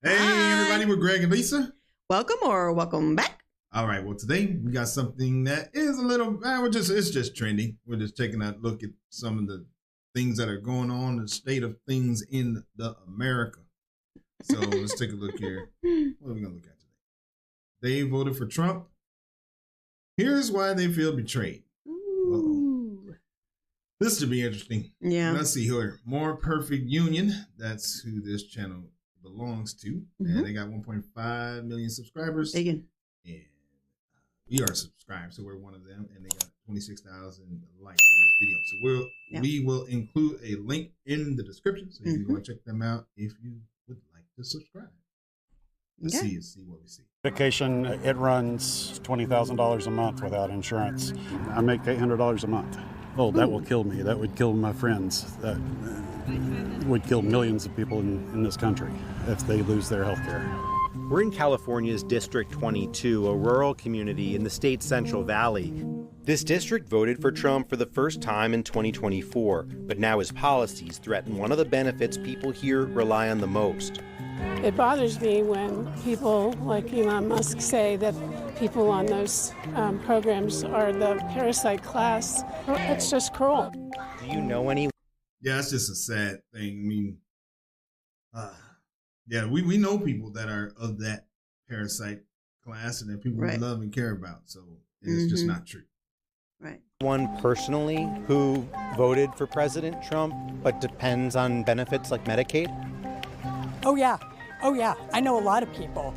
Hey, everybody, we're Greg and Lisa. Welcome or welcome back. All right, well, today we got something that is a little, it's just trendy. We're just taking a look at some of the things that are going on, the state of things in the America. So let's take a look here. What are we going to look at today? They voted for Trump. Here's why they feel betrayed. Uh-oh. This should be interesting. Yeah. Let's see here. More Perfect Union. That's who this channel belongs to. And they got 1.5 million subscribers. Big. And we are subscribed, so we're one of them. And they got 26,000 likes on this video. So we will include a link in the description, so you can go and check them out if you would like to subscribe. Let's see what we see. Medication, it runs $20,000 a month without insurance. I make $800 a month. Oh, that will kill me. That would kill my friends. That would kill millions of people in this country if they lose their health care. We're in California's District 22, a rural community in the state's Central Valley. This district voted for Trump for the first time in 2024, but now his policies threaten one of the benefits people here rely on the most. It bothers me when people like Elon Musk say that people on those programs are the parasite class. It's just cruel. Do you know any? Yeah, it's just a sad thing. I mean, we know people that are of that parasite class and that people we love and care about. So it's just not true. Right. One personally who voted for President Trump but depends on benefits like Medicaid? Oh yeah. I know a lot of people.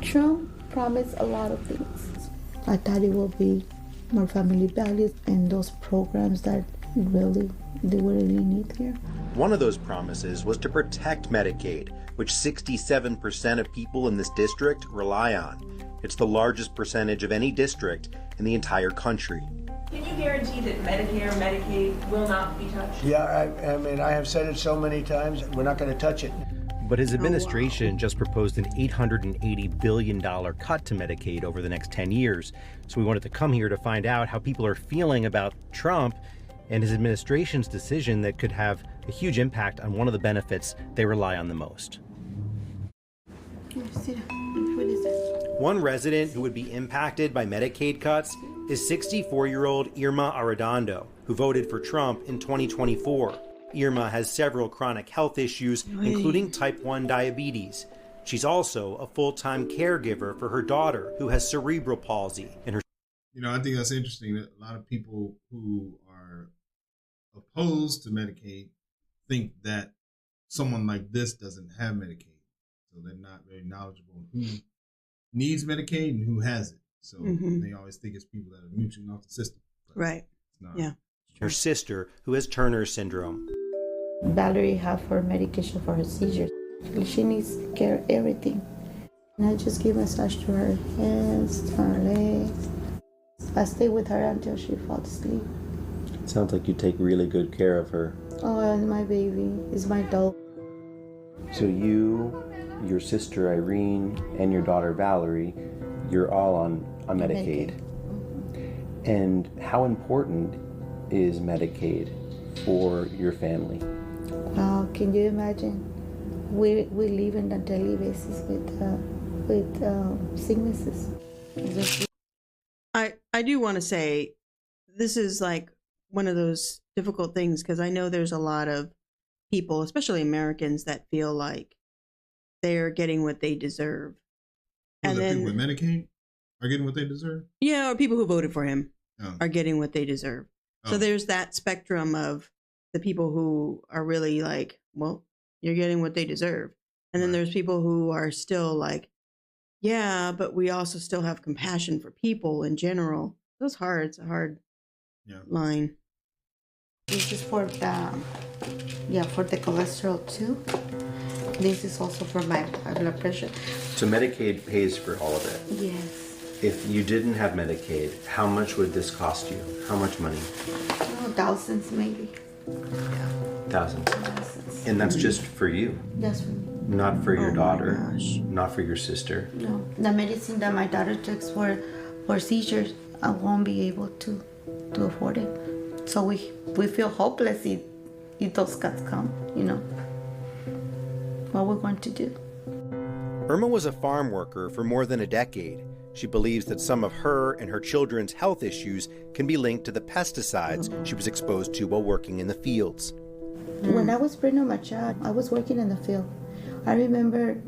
Trump promised a lot of things. I thought it would be more family values and those programs that we really need here. One of those promises was to protect Medicaid, which 67% of people in this district rely on. It's the largest percentage of any district in the entire country. Can you guarantee that Medicare, Medicaid will not be touched? Yeah, I mean, I have said it so many times, we're not going to touch it. But his administration just proposed an $880 billion cut to Medicaid over the next 10 years. So we wanted to come here to find out how people are feeling about Trump and his administration's decision that could have a huge impact on one of the benefits they rely on the most. One resident who would be impacted by Medicaid cuts is 64-year-old Irma Arredondo, who voted for Trump in 2024. Irma has several chronic health issues, including type 1 diabetes. She's also a full-time caregiver for her daughter, who has cerebral palsy. I think that's interesting that a lot of people who are opposed to Medicaid think that someone like this doesn't have Medicaid. So they're not very knowledgeable on who needs Medicaid and who has it. So they always think it's people that are mooching off the system. Right. Yeah. Her sister, who has Turner syndrome. Valerie have her medication for her seizures. She needs care everything. And I just give massage to her hands, her legs. I stay with her until she falls asleep. It sounds like you take really good care of her. Oh, and my baby is my doll. So you, your sister Irene, and your daughter Valerie, you're all on Medicaid. And how important is Medicaid for your family? Wow, can you imagine? We live on a daily basis with sicknesses. I do want to say this is like one of those difficult things because I know there's a lot of people, especially Americans, that feel like they're getting what they deserve. And then people with Medicaid are getting what they deserve? Yeah, or people who voted for him are getting what they deserve. So there's that spectrum of the people who are really like, well, you're getting what they deserve. And then there's people who are still like, yeah, but we also still have compassion for people in general. It's hard. It's a hard line. This is for the cholesterol too. This is also for my blood pressure. So Medicaid pays for all of it? Yes. If you didn't have Medicaid, how much would this cost you? How much money? Oh, thousands maybe. Yeah. Thousands. And that's just for you? That's for me. Not for your daughter? Not for your sister? No. The medicine that my daughter takes for seizures, I won't be able to afford it. So we feel hopeless if those cuts come, What we're going to do. Irma was a farm worker for more than a decade. She believes that some of her and her children's health issues can be linked to the pesticides she was exposed to while working in the fields. When I was pregnant with my child, I was working in the field. I remember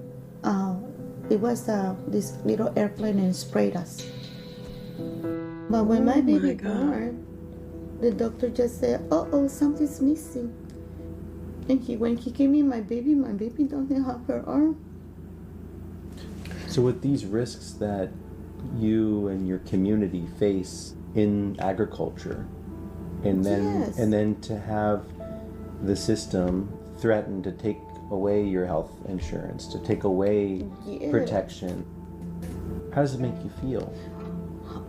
it was this little airplane and sprayed us. But when my baby born, the doctor just said, "Uh-oh, something's missing." And when he gave me my baby doesn't have her arm. So with these risks that you and your community face in agriculture, and then to have the system threaten to take away your health insurance, to take away protection, how does it make you feel?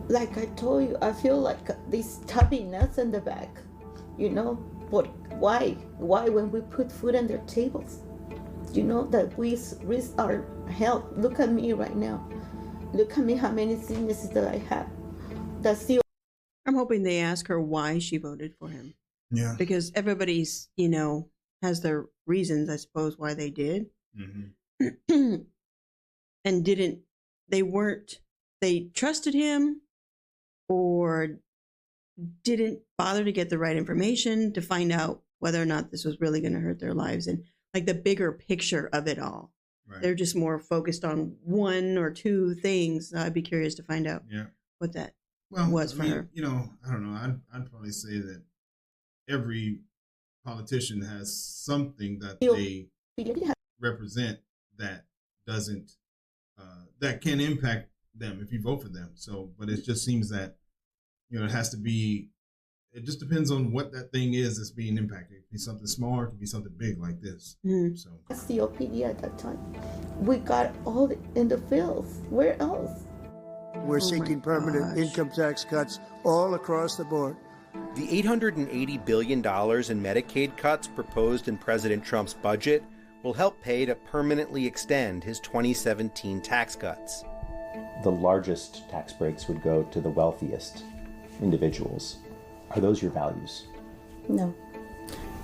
Like I told you, I feel like these stubby nuts in the back, but why when we put food on their tables, that we risk our health. Look at me right now. Look at me, how many sicknesses that I have. I'm hoping they ask her why she voted for him. Yeah. Because everybody's, has their reasons, I suppose, why they did. Mm-hmm. And they trusted him or didn't bother to get the right information to find out whether or not this was really going to hurt their lives and like the bigger picture of it all. Right. They're just more focused on one or two things. I'd be curious to find out what that was for her. I don't know. I'd probably say that every politician has something that they represent that doesn't that can impact them if you vote for them. So, but it just seems that it has to be. It just depends on what that thing is that's being impacted. It could be something small, or it could be something big like this. Mm. So that's the COPD at that time. We got all in the fields. Where else? We're seeking permanent income tax cuts all across the board. The $880 billion in Medicaid cuts proposed in President Trump's budget will help pay to permanently extend his 2017 tax cuts. The largest tax breaks would go to the wealthiest individuals. Are those your values? No,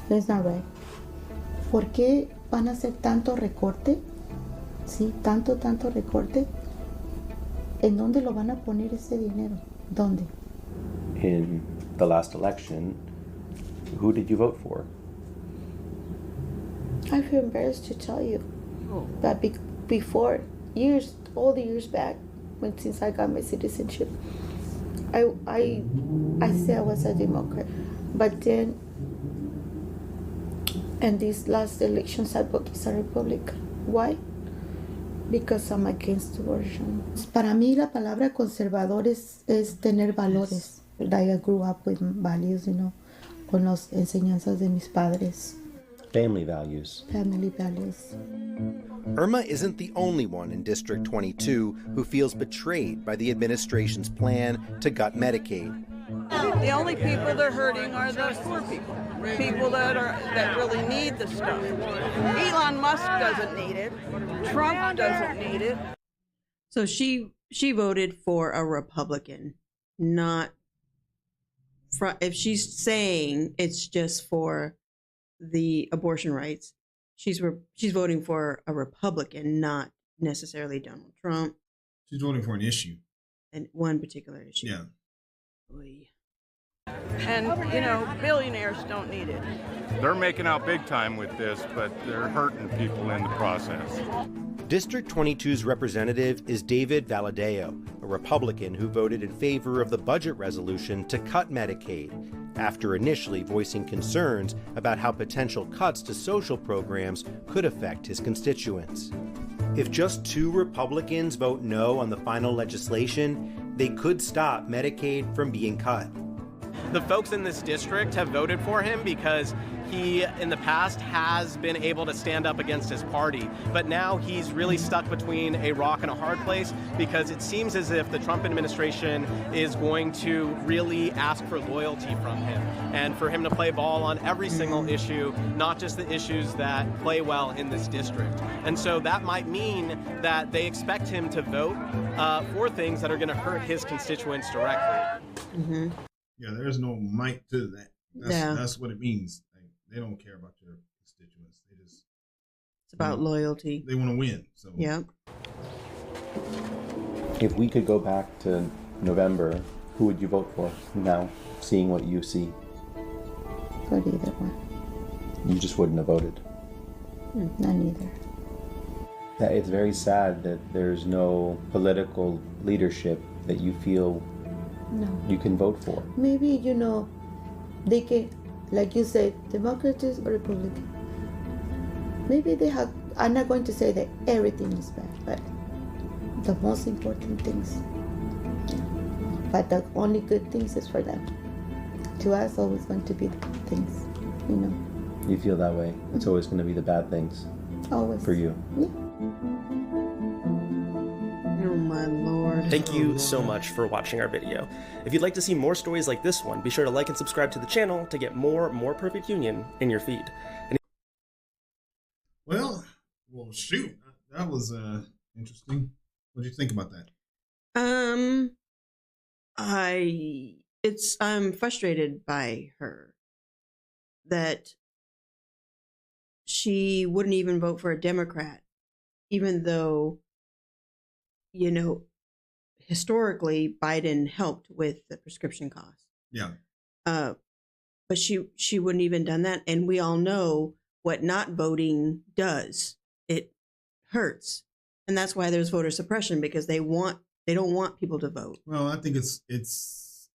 that's not right. ¿Por qué van a hacer tanto recorte? Sí, tanto recorte. ¿En dónde lo van a poner ese dinero? ¿Dónde? In the last election, who did you vote for? I feel embarrassed to tell you. But before, all the years back, since I got my citizenship, I said I was a Democrat, but then in these last elections I voted as a Republican. Why? Because I'm against abortion. Para mí la palabra conservador es tener valores. I grew up with values, con las enseñanzas de mis padres. Family values. Family values. Irma isn't the only one in District 22 who feels betrayed by the administration's plan to gut Medicaid. The only people they're hurting are the poor people that really need the stuff. Elon Musk doesn't need it. Trump doesn't need it. So she voted for a Republican, not if she's saying it's just for the abortion rights. She's voting for a Republican, not necessarily Donald Trump. She's voting for an issue. And one particular issue. Yeah. Oy. And, billionaires don't need it. They're making out big time with this, but they're hurting people in the process. District 22's representative is David Valadeo, a Republican who voted in favor of the budget resolution to cut Medicaid, after initially voicing concerns about how potential cuts to social programs could affect his constituents. If just 2 Republicans vote no on the final legislation, they could stop Medicaid from being cut. The folks in this district have voted for him because he, in the past, has been able to stand up against his party. But now he's really stuck between a rock and a hard place because it seems as if the Trump administration is going to really ask for loyalty from him and for him to play ball on every single issue, not just the issues that play well in this district. And so that might mean that they expect him to vote for things that are going to hurt his constituents directly. Mm-hmm. Yeah, there's no might to that. That's what it means. They don't care about your constituents. It's about loyalty. They want to win. So yeah. If we could go back to November, who would you vote for now, seeing what you see? For either one. You just wouldn't have voted. Not either. It's very sad that there's no political leadership that you feel you can vote for. Maybe, they can, like you said, Democrats or Republican. Maybe they have, I'm not going to say that everything is bad, but the most important things. But the only good things is for them. To us, always going to be the good things, You feel that way. It's always going to be the bad things. Always. For you. Yeah. Oh my Lord. Thank you so much for watching our video. If you'd like to see more stories like this one, be sure to like and subscribe to the channel to get more Perfect Union in your feed. Well, shoot. That was interesting. What do you think about that? I'm frustrated by her that she wouldn't even vote for a Democrat, even though, historically Biden helped with the prescription costs. Yeah. But she wouldn't even done that, and we all know what not voting does. It hurts, and that's why there's voter suppression, because they don't want people to vote. Well, I think it's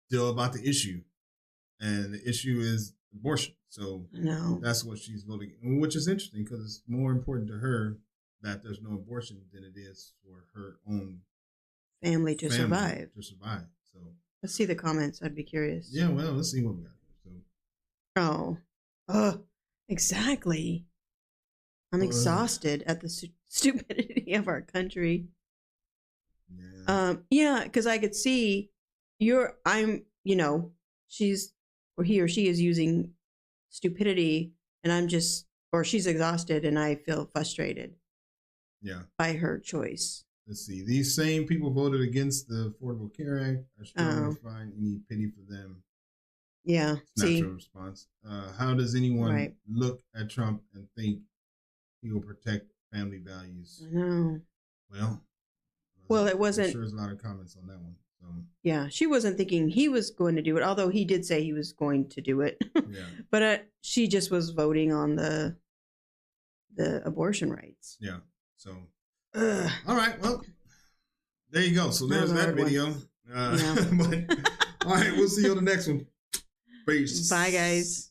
still about the issue, and the issue is abortion. So that's what she's voting, which is interesting because it's more important to her that there's no abortion than it is for her own family to survive. So let's see the comments. I'd be curious. Yeah, well, let's see what we got here. So, exactly. I'm exhausted at the stupidity of our country. Yeah, because I could see he or she is using stupidity, and she's exhausted, and I feel frustrated. Yeah. By her choice. Let's see. These same people voted against the Affordable Care Act. I strongly find any pity for them. Yeah. Natural response. How does anyone look at Trump and think he will protect family values? I know. Well, it wasn't. I'm sure there's a lot of comments on that one. So. Yeah, she wasn't thinking he was going to do it, although he did say he was going to do it. Yeah. But she just was voting on the abortion rights. Yeah. So, all right. Well, there you go. So there's that video. But, all right, we'll see you on the next one. Peace. Bye, guys.